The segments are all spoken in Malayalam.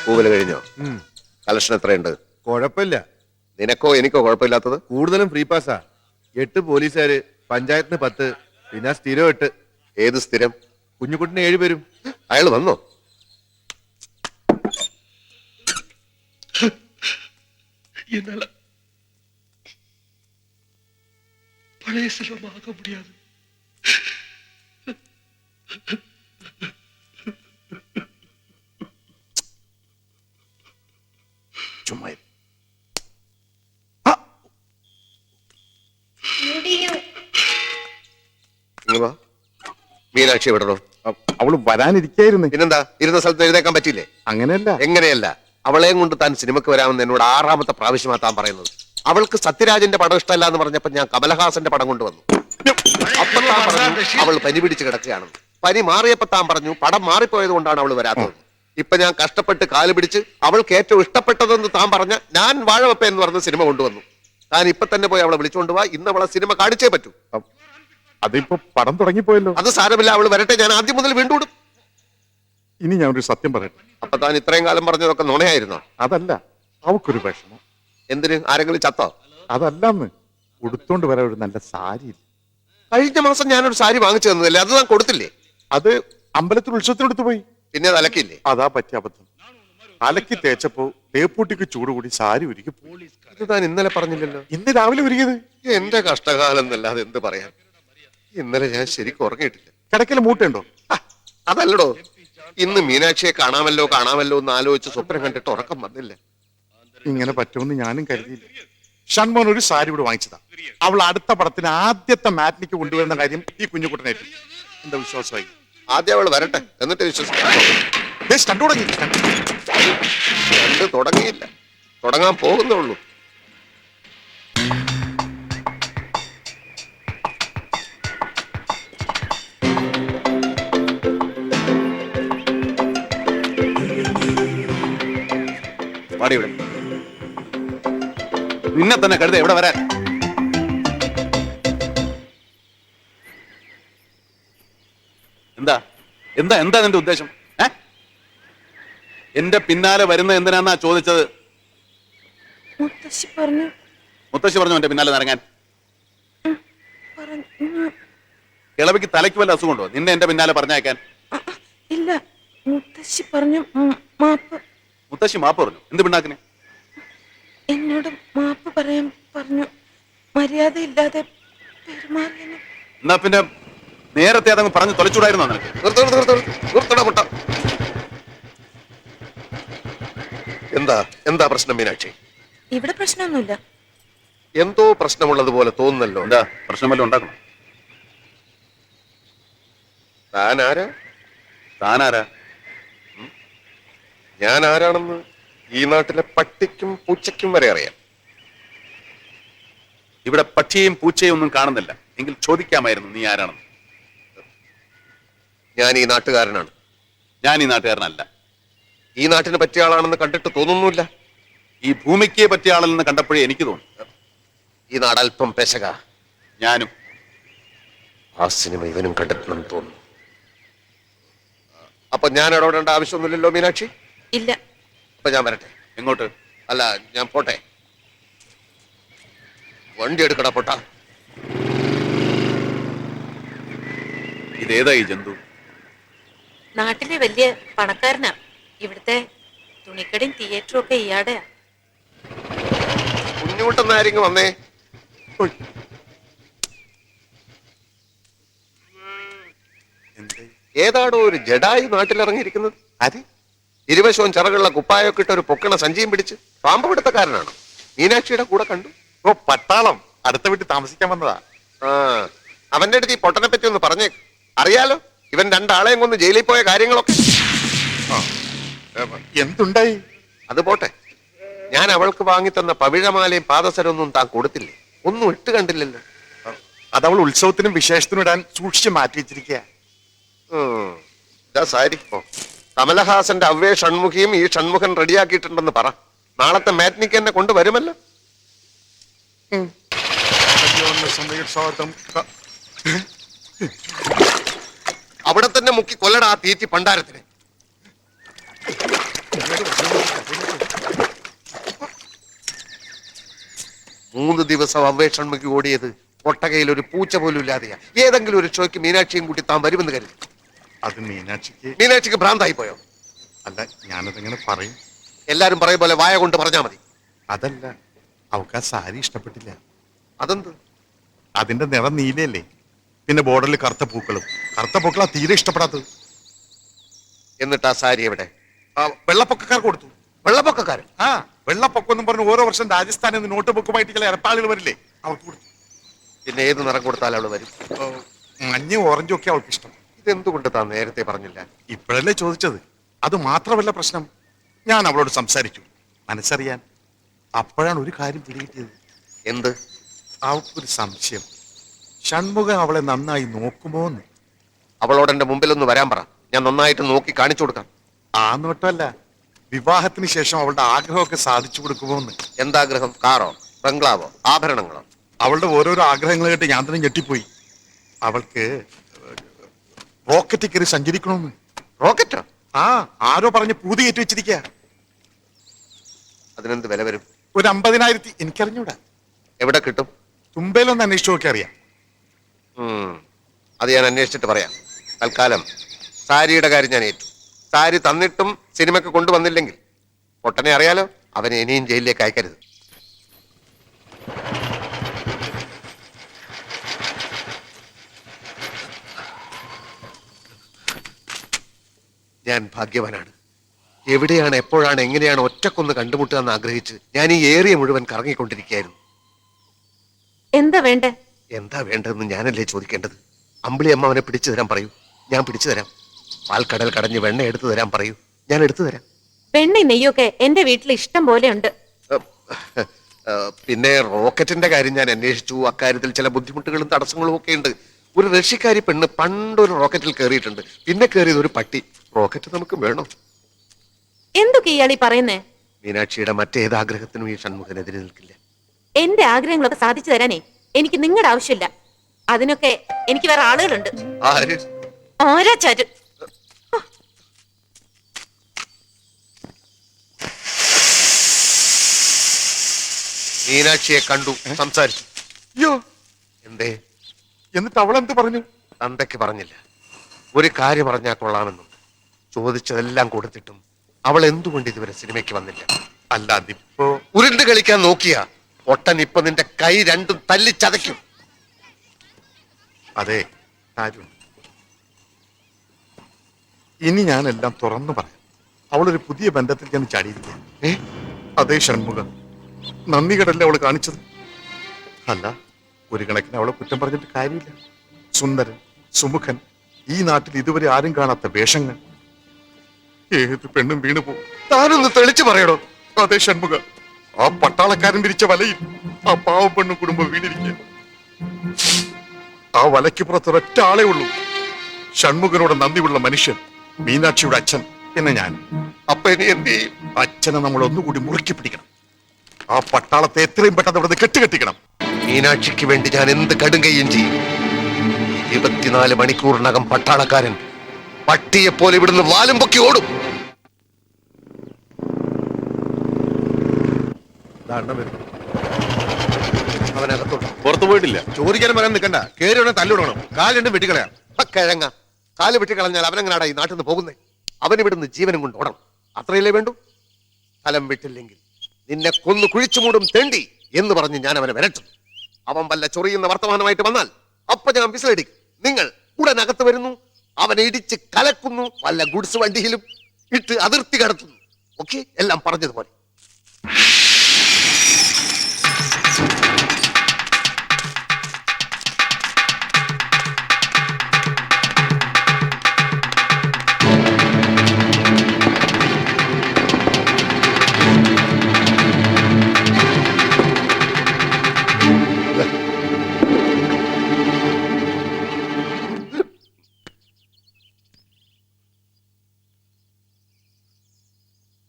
പൂവല് കഴിഞ്ഞോ? കളക്ഷൻ എത്രയുണ്ട്? കുഴപ്പമില്ല. നിനക്കോ എനിക്കോ കുഴപ്പമില്ലാത്തത്? കൂടുതലും ഫ്രീ പാസ്സാ. 8 പോലീസുകാര്, പഞ്ചായത്തിന് 10, പിന്നെ സ്ഥിരം 8. ഏത് സ്ഥിരം? കുഞ്ഞുകുട്ടിന് 7 പേരും. അയാൾ വന്നോ? என்னால பழைய செல்வமாக முடியாது. ചുമ്മാ ഇരി. ഇങ്ങ് വാ. മീനാക്ഷി വിടണോ? അവള് വരാനിരിക്കായിരുന്നു. പിന്നെന്താ, ഇരുന്ന സ്ഥലത്ത് എഴുതേക്കാൻ പറ്റില്ലേ? അങ്ങനെയല്ല. എങ്ങനെയല്ല? അവളെയും കൊണ്ട് താൻ സിനിമക്ക് വരാമെന്ന് എന്നോട് 6ാമത്തെ പ്രാവശ്യമാ താൻ പറയുന്നത്. അവൾക്ക് സത്യരാജന്റെ പടം ഇഷ്ടമല്ല എന്ന് പറഞ്ഞപ്പോ ഞാൻ കമലഹാസന്റെ പടം കൊണ്ടുവന്നു. അപ്പൊ താൻ പറഞ്ഞു അവൾ പനി പിടിച്ച് കിടക്കുകയാണെന്ന്. പനി മാറിയപ്പോ താൻ പറഞ്ഞു പടം മാറിപ്പോയത് കൊണ്ടാണ് അവൾ വരാത്തത്. ഇപ്പൊ ഞാൻ കഷ്ടപ്പെട്ട് കാല് പിടിച്ച് അവൾക്ക് ഏറ്റവും ഇഷ്ടപ്പെട്ടതെന്ന് താൻ പറഞ്ഞ ഞാൻ വാഴവപ്പ എന്ന് പറഞ്ഞ സിനിമ കൊണ്ടുവന്നു. താൻ ഇപ്പൊ തന്നെ പോയി അവളെ വിളിച്ചുകൊണ്ട് പോവാ. ഇന്ന് അവളെ സിനിമ കാണിച്ചേ പറ്റൂ. അതിപ്പോ പടം തുടങ്ങിപ്പോയല്ലോ. അത് സാരമില്ല, അവൾ വരട്ടെ. ഞാൻ ആദ്യം മുതൽ വീണ്ടും. ഇനി ഞാൻ ഒരു സത്യം പറയട്ടെ. അപ്പൊ താൻ ഇത്രയും കാലം പറഞ്ഞതൊക്കെ നുണയായിരുന്നോ? അതല്ല, അവക്കൊരു വിഷമം. എന്തിന്? ആരെങ്കിലും ചത്തോ? അതല്ലെന്ന്, ഉടുത്തോണ്ട് വരാൻ ഒരു നല്ല സാരി ഇല്ല. കഴിഞ്ഞ മാസം ഞാനൊരു സാരി വാങ്ങിച്ചു തന്നതല്ലേ, അത് താൻ കൊടുത്തില്ലേ? അത് അമ്പലത്തിൽ ഉത്സവത്തിനെടുത്ത് പോയി. പിന്നെ അത് അലക്കില്ലേ? അതാ പറ്റിയ അബദ്ധം. അലക്കി തേച്ചപ്പോ തേപ്പൂട്ടിക്ക് ചൂട് കൂടി സാരി ഉരുകി പോയി. ഇത് താൻ ഇന്നലെ പറഞ്ഞില്ലല്ലോ. ഇന്ന് രാവിലെ ഉരുകിയത്. എന്റെ കഷ്ടകാലം എന്നല്ലാതെ എന്ത് പറയാൻ. ഇന്നലെ ഞാൻ ശരിക്കും ഉറങ്ങിയിട്ടില്ല. കിടക്കൽ മൂട്ടുണ്ടോ? അതല്ലടോ, ഇന്ന് മീനാക്ഷിയെ കാണാമല്ലോ എന്ന് ആലോചിച്ച് സ്വപ്നം കണ്ടിട്ട് ഉറക്കം വന്നില്ല. ഇങ്ങനെ പറ്റുമെന്ന് ഞാനും കരുതിയില്ല. ഷൺമോൻ ഒരു സാരി കൂടെ വാങ്ങിച്ചതാ. അവൾ അടുത്ത പടത്തിന് ആദ്യത്തെ മാറ്റിനിക്ക് കൊണ്ടുവരുന്ന കാര്യം ഈ കുഞ്ഞുകുട്ടനായിട്ട് എന്താ വിശ്വാസമായി. ആദ്യം അവൾ വരട്ടെ, എന്നിട്ട് വിശ്വസിക്കാം. കണ്ടു തുടങ്ങിയില്ല, തുടങ്ങാൻ പോകുന്നുള്ളൂ. ഇവിടെ നിന്നെ തന്നെ കരുത എവിടെ വരാൻ? എന്താ എന്താ എന്താ നിന്റെ ഉദ്ദേശം? എന്റെ പിന്നാലെ വരുന്ന എന്തിനാന്നാ ചോദിച്ചത്? മുത്തശ്ശി പറഞ്ഞു. മുത്തശ്ശി പറഞ്ഞു എന്റെ പിന്നാലെ ഇറങ്ങാൻ? കിളവിക്ക് തലയ്ക്ക് വല്ല അസുഖമുണ്ടോ നിന്നെ എന്റെ പിന്നാലെ പറഞ്ഞയക്കാൻ? ഇല്ല, മുത്തശ്ശി പറഞ്ഞു മാപ്പ്. മുത്തശ്ശി മാപ്പ് പറഞ്ഞു? എന്ത് പിണ്ണാക്കിനെ? എന്നോട് മാപ്പ് പറയാൻ പറഞ്ഞു. മര്യാദ ഇല്ലാതെ പെരുമാറിയെന്ന്. എന്നാ പിന്നെ നേരത്തെ അതങ്ങ് പറഞ്ഞു തൊലച്ചൂടായിരുന്നോ നിനക്ക്? എന്താ എന്താ പ്രശ്നം മീനാക്ഷി? ഇവിടെ പ്രശ്നമൊന്നുമില്ല. എന്തോ പ്രശ്നമുള്ളതുപോലെ തോന്നുന്നല്ലോ. എന്താ പ്രശ്നം വല്ലതും ഉണ്ടാക്കണം? താനാരാ? താനാരാ? ഞാൻ ആരാണെന്ന് ഈ നാട്ടിലെ പട്ടിക്കും പൂച്ചയ്ക്കും വരെ അറിയാം. ഇവിടെ പക്ഷിയും പൂച്ചയും ഒന്നും കാണുന്നില്ല. എങ്കിൽ ചോദിക്കാമായിരുന്നു നീ ആരാണെന്ന്. ഞാൻ ഈ നാട്ടുകാരനാണ്. ഞാൻ ഈ നാട്ടുകാരനല്ല. ഈ നാട്ടിന് പറ്റിയ ആളാണെന്ന് കണ്ടിട്ട് തോന്നുന്നില്ല. ഈ ഭൂമിക്ക് പറ്റിയ ആളെന്ന് കണ്ടപ്പോഴേ എനിക്ക് തോന്നി. ഈ നാട് അല്പം പെശക. ഞാനും. ആ സിനിമ ഇവനും കണ്ടെത്തണമെന്ന് തോന്നുന്നു. അപ്പൊ ഞാൻ ഇടപെടേണ്ട ആവശ്യമൊന്നുമില്ലല്ലോ മീനാക്ഷി? ഇല്ല. അപ്പൊ ഞാൻ വരട്ടെ. എങ്ങോട്ട്? അല്ല, ഞാൻ പോട്ടെ. വണ്ടി എടുക്കടാ പൊട്ടാ. ഇതേതാ ഈ ജന്തു? നാട്ടിലെ വലിയ പണക്കാരനാ. ഇവിടുത്തെ തുണിക്കടയും തിയേറ്ററും ഒക്കെ ഇയാടെയാ. കുഞ്ഞുകുട്ടെന്ന് ആരെങ്കിലും വന്നേ. ഏതാടോ ഒരു ജഡായി നാട്ടിലിറങ്ങിയിരിക്കുന്നത്. ആര്? ഇരുവശവും ചിറകുള്ള കുപ്പായൊക്കെ ഇട്ട് ഒരു പൊക്കണ സഞ്ചിയും പിടിച്ച് പാമ്പ് പിടുത്തക്കാരനാണ്. മീനാക്ഷിയുടെ കൂടെ കണ്ടു. ഓ, പട്ടാളം. അടുത്ത വീട്ടിൽ താമസിക്കാൻ വന്നതാ. ആ, അവന്റെ അടുത്ത് ഈ പൊട്ടനെ പറ്റി ഒന്ന് പറഞ്ഞേക്ക്. അറിയാലോ, ഇവൻ 2 ആളെയും കൊന്ന് ജയിലിൽ പോയ കാര്യങ്ങളൊക്കെ. എന്തുണ്ടായി? അത് പോട്ടെ, ഞാൻ അവൾക്ക് വാങ്ങിത്തന്ന പവിഴമാലയും പാദസരമൊന്നും താൻ കൊടുത്തില്ലേ? ഒന്നും ഇട്ട് കണ്ടില്ലല്ലോ. അതവൾ ഉത്സവത്തിനും വിശേഷത്തിനും ഇടാൻ സൂക്ഷിച്ച് മാറ്റി വെച്ചിരിക്കുക. സാരി. കമലഹാസന്റെ അവ്വേ ഷൺമുഖിയും ഈ ഷൺമുഖൻ റെഡിയാക്കിയിട്ടുണ്ടെന്ന് പറ. നാളത്തെ മാറ്റ്നിക്ക് എന്നെ കൊണ്ടുവരുമല്ലോ. അവിടെ തന്നെ മുക്കി കൊല്ലടാ ആ തീറ്റി പണ്ടാരത്തിന്. 3 ദിവസം അന്വേഷണമൊക്കെ ഓടിയത് ഒട്ടകയിൽ ഒരു പൂച്ച പോലും ഇല്ലാതെയാ. ഏതെങ്കിലും ഒരു ഷോയ്ക്ക് മീനാക്ഷിയും കൂട്ടി താൻ വരുമെന്ന് കരുതി. അത് മീനാക്ഷിക്ക് മീനാക്ഷിക്ക് ഭ്രാന്തായി പോയോ? അല്ല, ഞാനതെങ്ങനെ പറയും? എല്ലാരും പറയും പോലെ വായ കൊണ്ട് പറഞ്ഞാ മതി. അതല്ല, അവൾക്ക് ആ സാരി ഇഷ്ടപ്പെട്ടില്ല. അതെന്ത്? അതിന്റെ നിറം നീലയല്ലേ, പിന്നെ ബോർഡറിൽ കറുത്ത പൂക്കളും. കറുത്ത പൂക്കളാ തീരെ ഇഷ്ടപ്പെടാത്തത്. എന്നിട്ട് ആ സാരി എവിടെ? വെള്ളപ്പൊക്കക്കാർ കൊടുത്തു. വെള്ളപ്പൊക്കക്കാരൻ? ആ, വെള്ളപ്പൊക്കം എന്നും പറഞ്ഞ് ഓരോ വർഷം രാജസ്ഥാനിൽ നിന്ന് നോട്ട് ബുക്കുമായിട്ട് ചില ഇരപ്പാളുകൾ വരില്ലേ, അവർക്ക് കൊടുത്തു. പിന്നെ ഏത് നിറം കൊടുത്താൽ അവള് വരും? മഞ്ഞയും ഓറഞ്ചും ഒക്കെ അവൾക്ക് ഇഷ്ടം. ഇതെന്തുകൊണ്ട് താൻ നേരത്തെ പറഞ്ഞില്ല? ഇപ്പോഴല്ലേ ചോദിച്ചത്. അത് മാത്രമല്ല പ്രശ്നം, ഞാൻ അവളോട് സംസാരിച്ചു മനസ്സറിയാൻ. അപ്പോഴാണ് ഒരു കാര്യം പിടികിട്ടിയത്. എന്ത്? അവൾക്കൊരു സംശയം, ഷൺമുഖം അവളെ നന്നായി നോക്കുമോ എന്ന്. അവളോട് എന്റെ മുമ്പിലൊന്ന് വരാൻ പറ, ഞാൻ നന്നായിട്ട് നോക്കി കാണിച്ചു കൊടുക്കാം. ആ നോട്ടമല്ല, വിവാഹത്തിന് ശേഷം അവളുടെ ആഗ്രഹമൊക്കെ സാധിച്ചു കൊടുക്കുമോ എന്ന്. എന്താഗ്രഹം? കാറോ, ബംഗ്ലാവോ, ആഭരണങ്ങളോ? അവളുടെ ഓരോരോ ആഗ്രഹങ്ങൾ കേട്ട് ഞാൻ തന്നെ ഞെട്ടിപ്പോയി. അവൾക്ക് റോക്കറ്റിൽ കയറി സഞ്ചരിക്കണമെന്ന്. റോക്കറ്റോ? ആ, ആരോ പറഞ്ഞ് പൂതി കയറ്റി വെച്ചിരിക്കുക. അതിനെന്ത് വില വരും? ഒരു 50,000. എനിക്കറിഞ്ഞൂടാ. എവിടെ കിട്ടും? തുമ്പയിലൊന്ന് അന്വേഷിച്ചു നോക്കി അറിയാം. അത് ഞാൻ അന്വേഷിച്ചിട്ട് പറയാം. തൽക്കാലം സാരിയുടെ കാര്യം ഞാൻ ഏറ്റു. സാരി തന്നിട്ടും സിനിമയ്ക്ക് കൊണ്ടുവന്നില്ലെങ്കിൽ പൊട്ടനെ അറിയാലോ, അവനെ ഇനിയും ജയിലിലേക്ക് അയക്കരുത്. ഞാൻ ഭാഗ്യവാനാണ്. എവിടെയാണ്, എപ്പോഴാണ്, എങ്ങനെയാണ് ഒറ്റക്കൊന്ന് കണ്ടുമുട്ടുക എന്ന് ആഗ്രഹിച്ച് ഞാൻ ഈ ഏരിയ മുഴുവൻ കറങ്ങിക്കൊണ്ടിരിക്കുകയായിരുന്നു. എന്താ വേണ്ടേ? എന്താ വേണ്ടതെന്ന് ഞാനല്ലേ ചോദിക്കേണ്ടത്? അമ്പിളി അമ്മ അവനെ പിടിച്ചു തരാൻ പറയൂ, ഞാൻ പിടിച്ചു തരാം. പാൽക്കടൽ കടഞ്ഞ് വെണ്ണ എടുത്തു തരാൻ പറയൂ, ഞാൻ എടുത്തു തരാം. വെണ്ണ നെയ്യൊക്കെ എന്റെ വീട്ടിൽ ഇഷ്ടം പോലെ ഉണ്ട്. പിന്നെ റോക്കറ്റിന്റെ കാര്യം ഞാൻ അന്വേഷിച്ചു. അക്കാര്യത്തിൽ ചില ബുദ്ധിമുട്ടുകളും തടസ്സങ്ങളും ഒക്കെ ഉണ്ട്. ഒരു റഷ്യക്കാരി പെണ്ണ് പണ്ടൊരു റോക്കറ്റിൽ കയറിയിട്ടുണ്ട്, പിന്നെ കയറിയത് ഒരു പട്ടി. റോക്കറ്റ് നമുക്ക് വേണോ? എന്തൊക്കെ ഇയാളീ പറയുന്നേ? മീനാക്ഷിയുടെ മറ്റേത് ആഗ്രഹത്തിനും ഈ ഷൺമുഖനെതിരെ നിൽക്കില്ല. എന്റെ ആഗ്രഹങ്ങളൊക്കെ സാധിച്ചു തരാനേ എനിക്ക് നിങ്ങളുടെ ആവശ്യമില്ല. അതിനൊക്കെ എനിക്ക് വേറെ ആളുകളുണ്ട്. ആര്? ആരാച്ചാര്? മീനാക്ഷിയെ കണ്ടു, സംസാരിച്ചു. അയ്യോ, എന്തേ? എന്നിട്ട് അവളെന്ത് പറഞ്ഞു? തന്തയ്ക്ക് പറഞ്ഞില്ല. ഒരു കാര്യം പറഞ്ഞാൽ കൊള്ളാമെന്നുണ്ട്. ചോദിച്ചതെല്ലാം കൊടുത്തിട്ടും അവൾ എന്തുകൊണ്ട് ഇതുവരെ സിനിമയ്ക്ക് വന്നില്ല? അല്ല, അതിപ്പോ ഉരുണ്ട് കളിക്കാൻ നോക്കിയ ഒട്ടൻ ഇപ്പൊ നിന്റെ കൈ രണ്ടും തല്ലിച്ചതയ്ക്കും. അതെ, കാര്യമുണ്ട്. ഇനി ഞാനെല്ലാം തുറന്നു പറയാം. അവളൊരു പുതിയ ബന്ധത്തിൽ ഞാൻ ചാടിയിരിക്കുക. അതേ ഷൺമുഖം, നന്ദി കടല്ലേ അവള് കാണിച്ചത്. അല്ല, ഒരു കണക്കിന് അവളെ കുറ്റം പറഞ്ഞിട്ട് കാര്യമില്ല. സുന്ദരൻ, സുമുഖൻ, ഈ നാട്ടിൽ ഇതുവരെ ആരും കാണാത്ത വേഷങ്ങൾ. ഏത് പെണ്ണും വീണു പോകും. താനൊന്ന് തെളിച്ചു പറയണോ? അതേ ഷൺമുഖ, ആ പട്ടാളക്കാരൻ വിരിച്ച വലയിൽ ആ പാവ പെണ്ണും കുടുംബം വീണിരിക്കുക. ആ വലയ്ക്ക് പുറത്ത് ഒരൊറ്റ ആളേ ഉള്ളൂ, ഷൺമുഖനോട് നന്ദിയുള്ള മനുഷ്യൻ, മീനാക്ഷിയുടെ അച്ഛൻ, പിന്നെ ഞാൻ. അപ്പൊ ഇനി എന്ത് ചെയ്യും? അച്ഛനെ നമ്മൾ ഒന്നുകൂടി മുറുക്കി പിടിക്കണം. ആ പട്ടാളത്തെ എത്രയും പെട്ടെന്ന് അവിടെ കെട്ടുകെട്ടിക്കണം. മീനാക്ഷിക്ക് വേണ്ടി ഞാൻ എന്ത് കടുങ്കയും ചെയ്യും. 24 മണിക്കൂറിനകം പട്ടാളക്കാരൻ പട്ടിയെ പോലെ ഇവിടുന്ന് വാലും പൊക്കി ഓടും. അവനകത്തോട്ട് പുറത്തു പോയിട്ടില്ല. ചോദിക്കാനും പറയാൻ നിൽക്കണ്ട, കയറി ഉടനെ തല്ലിടണം, കാല് രണ്ടും വെട്ടിക്കളയാം. കിഴങ്ങ കാല് വെട്ടിക്കളഞ്ഞാൽ അവനെങ്ങനാടാ ഈ നാട്ടിൽ നിന്ന് പോകുന്നേ? അവൻ ഇവിടുന്ന് ജീവനും കൊണ്ട് ഓടണം, അത്രയല്ലേ വേണ്ടു? സ്ഥലം വിട്ടില്ലെങ്കിൽ നിന്നെ കൊന്നു കുഴിച്ചു മൂടും തെണ്ടി എന്ന് പറഞ്ഞ് ഞാൻ അവനെ വരട്ടും. അവൻ വല്ല ചൊറിയുന്ന വർത്തമാനമായിട്ട് വന്നാൽ അപ്പൊ ഞാൻ വിസിലടിക്കും. നിങ്ങൾ ഉടനകത്ത് വരുന്നു, അവനെ ഇടിച്ച് കലക്കുന്നു, വല്ല ഗുഡ്സ് വണ്ടിയിലും ഇട്ട് അതിർത്തി കടത്തുന്നു. ഓക്കെ, എല്ലാം പറഞ്ഞതുപോലെ.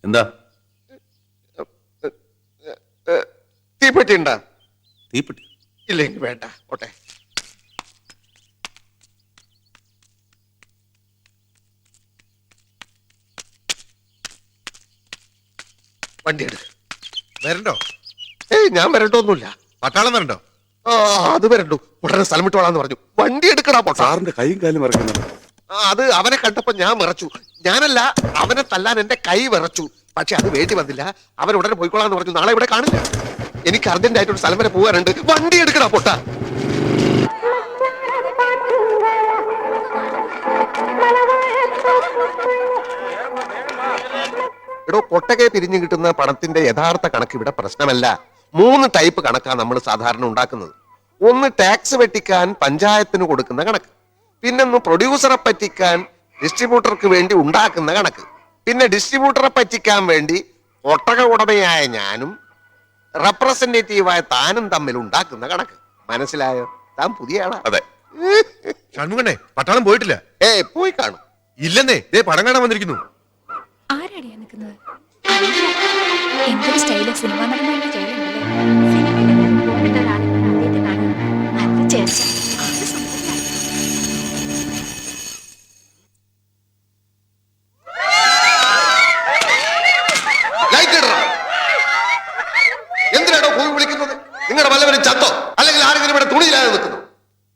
എന്താ? തീപ്പെട്ടി ഉണ്ടാ? തീപ്പെട്ടി? ഇല്ലെങ്കിൽ വേണ്ട, ഓട്ടെ. വണ്ടി എടു. വരണ്ടോ? ഏയ്, ഞാൻ വരണ്ടൊന്നുമില്ല. പട്ടാളം വരണ്ടോ? ആ അത് വരണ്ടു. ഉടനെ സ്ഥലം വിട്ടോളാന്ന് പറഞ്ഞു. വണ്ടി എടുക്കടാ പൊട്ടാ. സാറിന്റെ കൈയും കാലും ഇറക്കുന്നുണ്ട്. അത് അവനെ കണ്ടപ്പോ ഞാൻ വിറച്ചു. ഞാനല്ല, അവനെ തല്ലാൻ എന്റെ കൈ വിറച്ചു. പക്ഷെ അത് വേണ്ടി വന്നില്ല. അവൻ ഉടനെ പോയിക്കോളാന്ന് പറഞ്ഞു. നാളെ ഇവിടെ കാണില്ല. എനിക്ക് അർജന്റ് ആയിട്ടൊരു സ്ഥലം വരെ പോകാനുണ്ട്. വണ്ടി എടുക്കടാ പൊട്ടാ. എടോ, കൊട്ടകെ പിരിഞ്ഞു കിട്ടുന്ന പണത്തിന്റെ യഥാർത്ഥ കണക്ക് ഇവിടെ പ്രശ്നമല്ല. 3 ടൈപ്പ് കണക്കാണ് നമ്മൾ സാധാരണ ഉണ്ടാക്കുന്നത്. ഒന്ന് ടാക്സ് വെട്ടിക്കാൻ പഞ്ചായത്തിന് കൊടുക്കുന്ന കണക്ക്, പിന്നൊന്ന് പ്രൊഡ്യൂസറെ പറ്റിക്കാൻ ഡിസ്ട്രിബ്യൂട്ടർക്ക് വേണ്ടി ഉണ്ടാക്കുന്ന കണക്ക്, പിന്നെ ഡിസ്ട്രിബ്യൂട്ടറെ പറ്റിക്കാൻ വേണ്ടി ഒട്ടക ഉടമയായ ഞാനും റെപ്രസെന്റേറ്റീവായ താനും തമ്മിൽ ഉണ്ടാക്കുന്ന കണക്ക്. മനസ്സിലായോ? താൻ പുതിയ ആളാ. അതെ. ഷൺമുഖനെ, പട്ടാളം പോയിട്ടില്ല. പോയി കാണും. ഇല്ലെന്നേ, ദേ പടം കാണാൻ വന്നിരിക്കുന്നു. ആരാടിയാ നിൽക്കുന്നത്? എന്തൊരു സ്റ്റൈല്, സിനിമ നടന്മാരുടെ സ്റ്റൈലുണ്ടല്ലേ. നല്ല ചേർച്ച. ആള് സുന്ദരിയാ. ലൈറ്റ് ഇടണം. എന്തിനാണോ പോയി വിളിക്കുന്നത്? നിങ്ങളുടെ വല്ലവരും ചത്തോ, അല്ലെങ്കിൽ ആരെങ്കിലും ഇവിടെ തുണിയില്ലാതെ നിൽക്കുന്നു?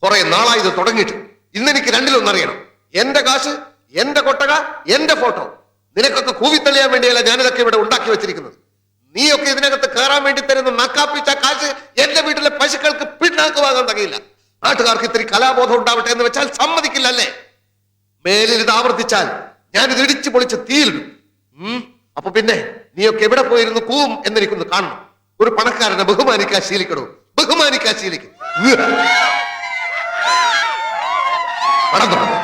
കുറെ നാളായി ഇത് തുടങ്ങിയിട്ട്. ഇന്നെനിക്ക് രണ്ടിലൊന്നറിയണം. എന്റെ കാശ്, എന്റെ കൊട്ടക, എന്റെ ഫോട്ടോ. നിനക്കൊക്കെ കൂവിത്തള്ളിയാൻ വേണ്ടിയല്ല ഞാനിതൊക്കെ ഇവിടെ ഉണ്ടാക്കി വെച്ചിരിക്കുന്നത്. നീയൊക്കെ ഇതിനകത്ത് കയറാൻ വേണ്ടി തരുന്ന നക്കാപ്പിച്ച കാശ് എന്റെ വീട്ടിലെ പശുക്കൾക്ക് പിണ്ണാക്ക് വാങ്ങാൻ തകയില്ല. നാട്ടുകാർക്ക് ഇത്തിരി കലാബോധം ഉണ്ടാവട്ടെ എന്ന് വെച്ചാൽ സമ്മതിക്കില്ലല്ലേ? മേലിൽ ഇത് ആവർത്തിച്ചാൽ ഞാനിത് ഇടിച്ചു പൊളിച്ച് തീയിലിടും. അപ്പൊ പിന്നെ നീയൊക്കെ എവിടെ പോയിരുന്നു കൂവും എന്നെനിക്കൊന്ന് കാണണം. ഒരു പണക്കാരനെ ബഹുമാനിക്കാൻ ശീലിക്കണോ? ബഹുമാനിക്കാൻ ശീലിക്കും. പണം തുടങ്ങും.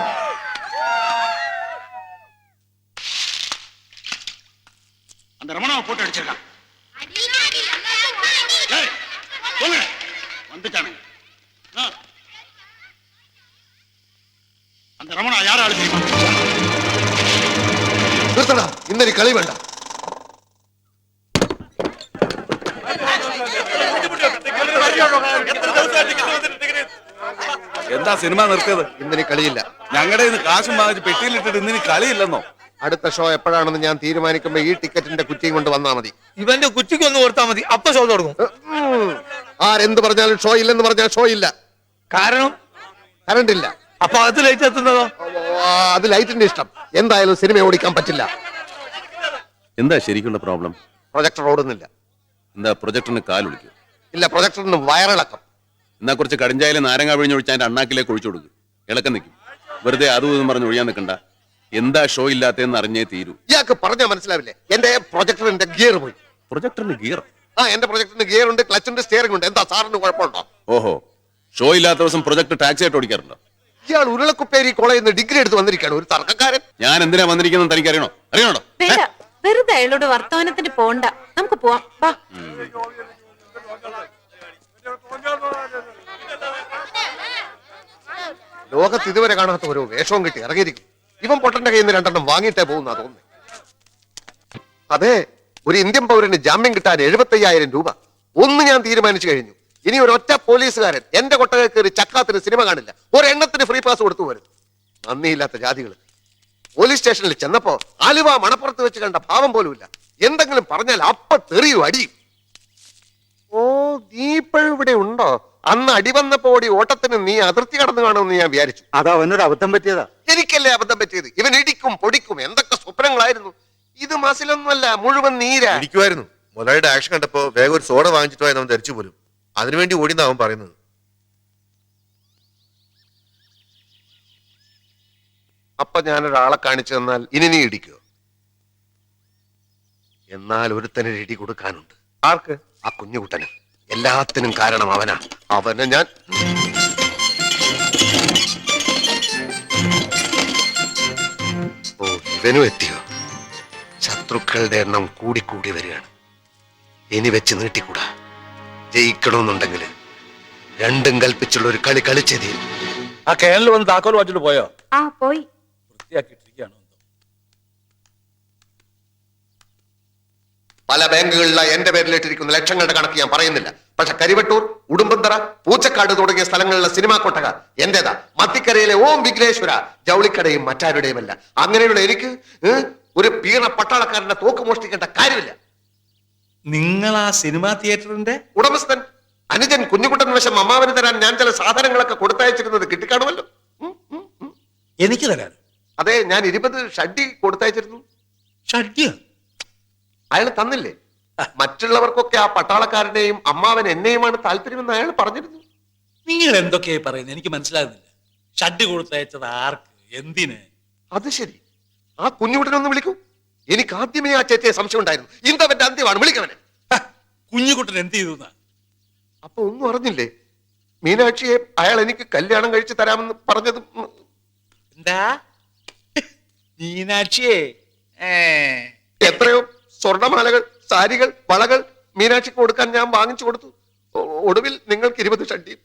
அந்த ரமணாவை போட்டு அடிச்சிருக்கான். வந்துட்டானு அந்த ரமணா யார ஆளு தெரியுமா? നിർത്തടാ, ഇന്നൊരു കളി വേണ്ട. എന്താ സിനിമ നിർത്തിയത്? ഇന്നൊരു കളിയില്ല. ഞങ്ങളുടെ ഇന്ന് കാശും വാങ്ങിച്ച് പെട്ടിയിലിട്ടിട്ട് ഇന്നിന് കളിയില്ലെന്നോ? അടുത്ത ഷോ എപ്പോഴാണെന്ന് ഞാൻ തീരുമാനിക്കുമ്പോ ഈ ടിക്കറ്റിന്റെ കുറ്റിയും കൊണ്ട് വന്നാ മതി. ഇവന്റെ കുറ്റിക്ക് ഒന്ന് കൊടുത്താൽ മതി, അപ്പൊ ഷോ തുടങ്ങും. ആരെന്ത് പറഞ്ഞാലും ഷോ ഇല്ലെന്ന് പറഞ്ഞാൽ ഷോ ഇല്ല. കാരണം കറണ്ട് ഇല്ല. അപ്പൊ അത് ലൈറ്റ് എത്തുന്നതോ? അത് ലൈറ്റിന്റെ ഇഷ്ടം. എന്തായാലും സിനിമ ഓടിക്കാൻ പറ്റില്ല. എന്താ ശരിക്കുള്ള പ്രോബ്ലം? പ്രൊജക്ടർ ഓടുന്നില്ല. എന്താ പ്രൊജക്ടറിന് കാലൊളിക്കും? ഇല്ല, പ്രൊജക്ടറിന് വയറിളക്കം. എന്നാ കുറച്ച് കടിഞ്ചായാലും നാരങ്ങ പിഴിഞ്ഞൊഴിച്ച് അതിന്റെ അണ്ണാക്കിലേക്ക് ഒഴിച്ചു കൊടുക്കും. ഇളക്കം നിൽക്കും. വെറുതെ അതും ഇതും പറഞ്ഞ് ഒഴിയാൻ നിൽക്കണ്ട. എന്താ ഷോ ഇല്ലാത്തതെന്ന് അറിഞ്ഞേ തീരൂ. ഇയാൾക്ക് പറഞ്ഞാൽ മനസ്സിലാവില്ലേ? എന്റെ പ്രൊജക്ടറിന്റെ ഗിയർ പോയി. പ്രൊജക്ടറിന് ഗിയർ? എന്റെ പ്രൊജക്ടറിന് ഗിയർ ഉണ്ട്, ക്ലച്ച് ഉണ്ട്, സ്റ്റിയറിംഗ് ഉണ്ട്. എന്താ സാറിന് കുഴപ്പമുണ്ടോ? ഓഹോ, ഷോ ഇല്ലാത്ത ദിവസം പ്രൊജക്ടർ ടാക്സി ആയിട്ട് ഓടിക്കാറുണ്ടോ? ഇയാൾ ഉരുളക്കുപ്പേരി കോളേജിൽ നിന്ന് ഡിഗ്രി എടുത്ത് വന്നിരിക്കുകയാണ്. ഒരു തർക്കക്കാരൻ. ഞാൻ എന്തിനാ വന്നിരിക്കുന്നത് തനിക്ക് അറിയണോ? അറിയണോ? വേണ്ട, വെറുതെ അയാളോട് വർത്തമാനത്തിന് പോണ്ട. നമുക്ക് പോവാം, വാ. ലോകത്ത് ഇതുവരെ കാണാത്ത ഓരോ വേഷവും കിട്ടി ഇറങ്ങിയിരിക്കും. ഇവൻ പൊട്ടന്റെ കയ്യിൽ നിന്ന് 2 എണ്ണം വാങ്ങിയിട്ടേ പോകുന്ന തോന്നുന്നു. അതെ, ഒരു ഇന്ത്യൻ പൗരന് ജാമ്യം കിട്ടാൻ 75,000 രൂപ. ഒന്ന് ഞാൻ തീരുമാനിച്ചു കഴിഞ്ഞു. ഇനി ഒരൊറ്റ പോലീസുകാരൻ എന്റെ കൊട്ടകയിൽ കയറി ചക്കാത്തിന് സിനിമ കാണില്ല. ഒരെണ്ണത്തിന് ഫ്രീ പാസ് കൊടുത്തു പോരുത്. നന്ദിയില്ലാത്ത ജാതികൾ. പോലീസ് സ്റ്റേഷനിൽ ചെന്നപ്പോ ആലുവ മണപ്പുറത്ത് വെച്ച് കണ്ട ഭാവം പോലുമില്ല. എന്തെങ്കിലും പറഞ്ഞാൽ അപ്പ തെറിയും അടിയും. ഓ, നീ ഇപ്പോഴും ഇവിടെ ഉണ്ടോ? അന്ന് അടി വന്നപ്പോ ഓടി ഓട്ടത്തിന് നീ അതിർത്തി കടന്നു കാണുമെന്ന് ഞാൻ വിചാരിച്ചു. അത് അവനൊരു അബദ്ധം പറ്റിയതാ. എനിക്കല്ലേ അബദ്ധം പറ്റിയത്? ഇവൻ ഇടിക്കും പൊടിക്കും എന്തൊക്കെ സ്വപ്നങ്ങളായിരുന്നു. ഇത് മസിലൊന്നുമല്ല, മുഴുവൻ നീരാ. ഇരിക്കുമായിരുന്നു. മുതലാളിയുടെ ആക്ഷൻ കണ്ടപ്പോ വേഗം ഒരു സോഡ വാങ്ങിച്ചിട്ട് പോയെന്ന് അവൻ ധരിച്ചു പോലും. അതിനുവേണ്ടി ഓടിയെന്ന് അവൻ പറയുന്നത്. അപ്പൊ ഞാനൊരാളെ കാണിച്ചു തന്നാൽ ഇനി നീ ഇടിക്കോ? എന്നാൽ ഒരുത്തന് ഇടി കൊടുക്കാനുണ്ട്. ആർക്ക്? ആ കുഞ്ഞുകുട്ടന്. എല്ലാത്തിനും കാരണം അവനാ. അവനെ ഞാൻ ഇവനും എത്തിയോ? ശത്രുക്കളുടെ എണ്ണം കൂടിക്കൂടി വരികയാണ്. ഇനി വെച്ച് നീട്ടിക്കൂടാ. ജയിക്കണമെന്നുണ്ടെങ്കിൽ രണ്ടും കൽപ്പിച്ചുള്ള ഒരു കളി കളിച്ചേ തീരും. ആ കേരളിൽ വന്ന് താക്കോൽ വാച്ചിട്ട് പോയോ? ആ പോയി. വൃത്തിയാക്കിയിട്ടിരിക്കുകയാണോ? പല ബാങ്കുകളിലായി എന്റെ പേരിലിട്ടിരിക്കുന്ന ലക്ഷങ്ങളുടെ കണക്ക് ഞാൻ പറയുന്നില്ല. പക്ഷെ കരിവട്ടൂർ, ഉടുമ്പന്തറ, പൂച്ചക്കാട് തുടങ്ങിയ സ്ഥലങ്ങളിലെ സിനിമാ കൊട്ടക എന്റേതാ. മത്തിക്കരയിലെ ഓം വിഘ്നേശ്വര ജൗളിക്കടയും മറ്റാരുടെയുമല്ല. അങ്ങനെയുള്ള എനിക്ക് ഒരു പീണ പട്ടാളക്കാരന്റെ തോക്ക് മോഷ്ടിക്കേണ്ട കാര്യമില്ല. നിങ്ങൾ ആ സിനിമാ തിയേറ്ററിന്റെ ഉടമസ്ഥൻ. അനുജൻ കുഞ്ഞുകുട്ടൻ വശം അമ്മാവന് തരാൻ ഞാൻ ചില സാധനങ്ങളൊക്കെ കൊടുത്തയച്ചിരുന്നത് കിട്ടിക്കാണുമല്ലോ. എനിക്ക് തരാൻ അതെ, ഞാൻ 20 ഷഡ്ഡി കൊടുത്തയച്ചിരുന്നു. ഷഡ്യ അയാൾ തന്നില്ലേ? മറ്റുള്ളവർക്കൊക്കെ ആ പട്ടാളക്കാരനെയും അമ്മാവൻ എന്നെയുമാണ് താല്പര്യമെന്ന് അയാൾ പറഞ്ഞിരുന്നു. നിങ്ങൾ എന്തൊക്കെയായി പറയുന്നത് എനിക്ക് മനസ്സിലാകുന്നില്ല. ഷഡ് കൊടുത്തയച്ചത് ആർക്ക്, എന്തിന്? അത് ശരി, ആ കുഞ്ഞുകുട്ടനൊന്ന് വിളിക്കൂ. എനിക്ക് ആദ്യമേ ആ ചേച്ചിയെ സംശയം ഉണ്ടായിരുന്നു. ഇന്തവന്റെ അന്ത്യമാണ്, വിളിക്കവനെ. കുഞ്ഞുകുട്ടൻ എന്ത് ചെയ്തു? അപ്പൊ ഒന്നും അറിഞ്ഞില്ലേ? മീനാക്ഷിയെ അയാൾ എനിക്ക് കല്യാണം കഴിച്ച് തരാമെന്ന് പറഞ്ഞത്. എന്താ മീനാക്ഷിയെ? എത്രയോ സ്വർണമാലകൾ, സാരികൾ, വളകൾ മീനാക്ഷിക്ക് കൊടുക്കാൻ ഞാൻ വാങ്ങിച്ചു കൊടുത്തു. ഒടുവിൽ നിങ്ങൾക്ക് 20 ഷഡ്ഡിയും.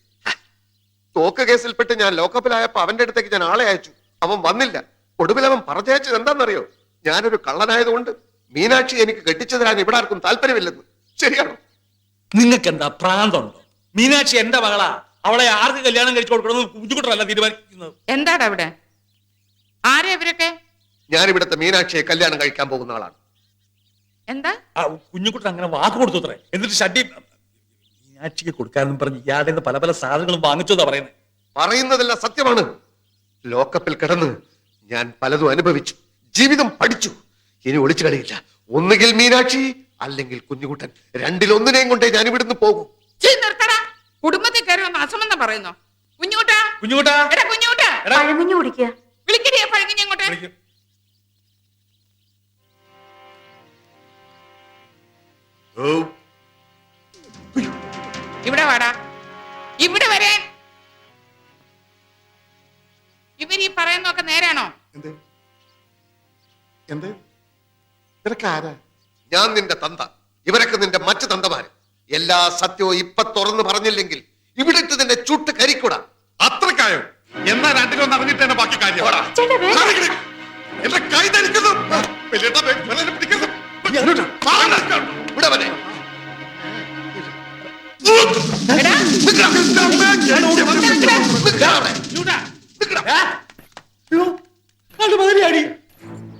തോക്ക് കേസിൽപ്പെട്ട് ഞാൻ ലോക്കപ്പിലായപ്പോ അവന്റെ അടുത്തേക്ക് ഞാൻ ആളെ അയച്ചു. അവൻ വന്നില്ല. ഒടുവിൽ അവൻ പറഞ്ഞയച്ചത് എന്താണെന്നറിയോ? ഞാനൊരു കള്ളനായതുകൊണ്ട് മീനാക്ഷി എനിക്ക് കെട്ടിച്ചു തരാൻ ഇവിടെ ആർക്കും താല്പര്യമില്ലെന്ന്. ശരിയാണോ? നിങ്ങൾക്ക് എന്താ പ്രാന്തമുണ്ടോ? മീനാക്ഷി എന്റെ മകളാ. അവളെ ആർക്ക് കല്യാണം കഴിച്ചു കൊടുക്കണമെന്ന് കുഞ്ഞുകുട്ടനല്ല തീരുമാനിക്കുന്നത്. എന്താടാ അവിടെ? ആരാ ഇവരൊക്കെ? ഞാൻ ഇവിടുത്തെ മീനാക്ഷിയെ കല്യാണം കഴിക്കാൻ പോകുന്ന ആളാണ്. എന്താ? കുഞ്ഞുകുട്ടൻ അങ്ങനെ വാക്ക് കൊടുത്തു അത്രേ. എന്നിട്ട് ഷഡ്ഡി മീനാക്ഷിക്ക് കൊടുക്കാനെന്ന് പറഞ്ഞ് ഇയാളുടെ പല പല സാധനങ്ങളും വാങ്ങിച്ചതാ പറയുന്നത്. പറയുന്നതെല്ലാം സത്യമാണ്. ലോക്കപ്പിൽ കിടന്ന് ഞാൻ പലതും അനുഭവിച്ചു, ജീവിതം പഠിച്ചു. ഇനി ഒളിച്ചു കളിയില്ല. ഒന്നുകിൽ മീനാക്ഷി, അല്ലെങ്കിൽ കുഞ്ഞുകുട്ടൻ. രണ്ടിലൊന്നിനെയും കൊണ്ടേ ഞാൻ ഇവിടുന്ന് പോകും. നിർത്തടാ. കുടുംബത്തിൽ കയറി വന്ന് അസമെന്ന് പറയുന്നു. കുഞ്ഞുകുട്ടാ, കുഞ്ഞുകുട്ടാ, എടാ കുഞ്ഞുകുട്ടാ, പഴമഞ്ഞു കുടിക്കുക. വിളിക്കടിയാ പഴകിഞ്ഞ ഇങ്ങോട്ട്. ഇവിടെ വാടാ, ഇവിടെ വരാൻ. ഇവര് ഈ പറയുന്നൊക്കെ നേരാണോ? എന്ത് എന്ത് ഇതൊക്കെ ആരാ? ഞാൻ നിന്റെ തന്ത, ഇവരൊക്കെ നിന്റെ മറ്റു തന്തമാര്. എല്ലാ സത്യവും ഇപ്പൊ തുറന്നു പറഞ്ഞില്ലെങ്കിൽ ഇവിടെ ഇട്ട് നിന്നെ ചുട്ട് കരിക്കൂടാ. അത്രക്കായോ? എന്നാ രണ്ടിലൊന്ന് അറിഞ്ഞിട്ട് തന്നെ ബാക്കി കാര്യം. എന്റെ കൈ ധരിക്കുന്നു. പിടിക്കുന്നു. ഇവിടെ വരെ. എടാ,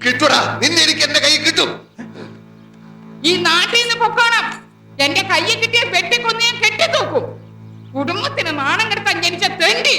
കിട്ടൂടാ, നിന്നെ എനിക്ക് എന്റെ കൈ കിട്ടും. ഈ നാട്ടിൽ നിന്ന് പൊക്കോണം. എന്റെ കയ്യിൽ കിട്ടിയ വെട്ടിക്കൊന്ന് ഞാൻ കെട്ടിത്തൂക്കും. കുടുംബത്തിന് നാണം കെടുത്താൻ ജനിച്ച തെണ്ടി.